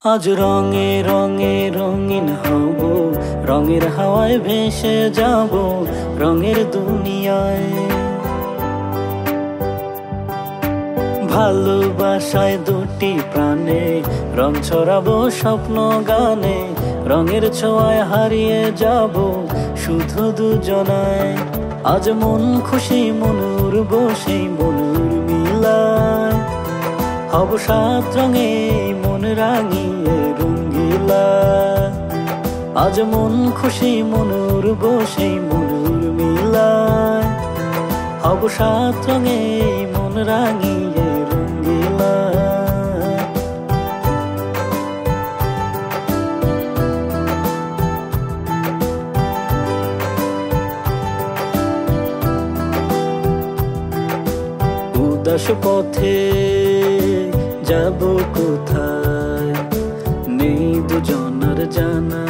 আজ রঙে রঙে রঙিন হব, রঙের হাওয়ায় ভেসে যাব রঙের দুনিয়ায়। ভালোবাসায় দুটি প্রাণে রং ছড়াবো স্বপ্ন গানে, রঙের ছোঁয়ায় হারিয়ে যাব শুধু দুজনায়। আজ মন খুশি মনুর বসে মনুর মিলায়, হব সাত রঙে মন রাঙিয়ে রঙ্গিলা। আজ মন খুশি মনুর বসে মনুর মিলায়, হব সাত রঙে মন রাঙিয়ে রঙ্গিলা। উদাস পথে যাব কোথায় নেই দুজনার জানা,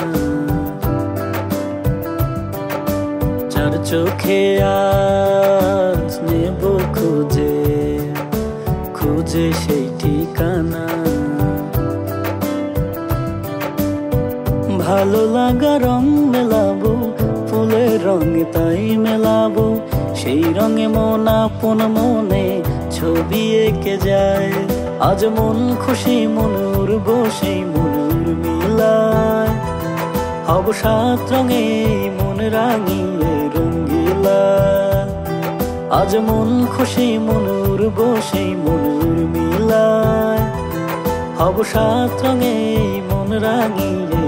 চার চোখে আজ নেব খুঁজে খুঁজে সেই ঠিকানা। ভালো লাগা রং মেলাবো, ফুলের রঙে তাই মেলাবো, সেই রঙে মন আপন মনে ছবি এঁকে যায়। আজ মন খুশি মনুর বসে মনুর মিলায়, হব সাত রঙে মন রাঙিয়ে রঙ্গিলা। আজ মন খুশি মনুর বসে মনুর মিলায়, হব সাত রঙে মন রাঙিয়ে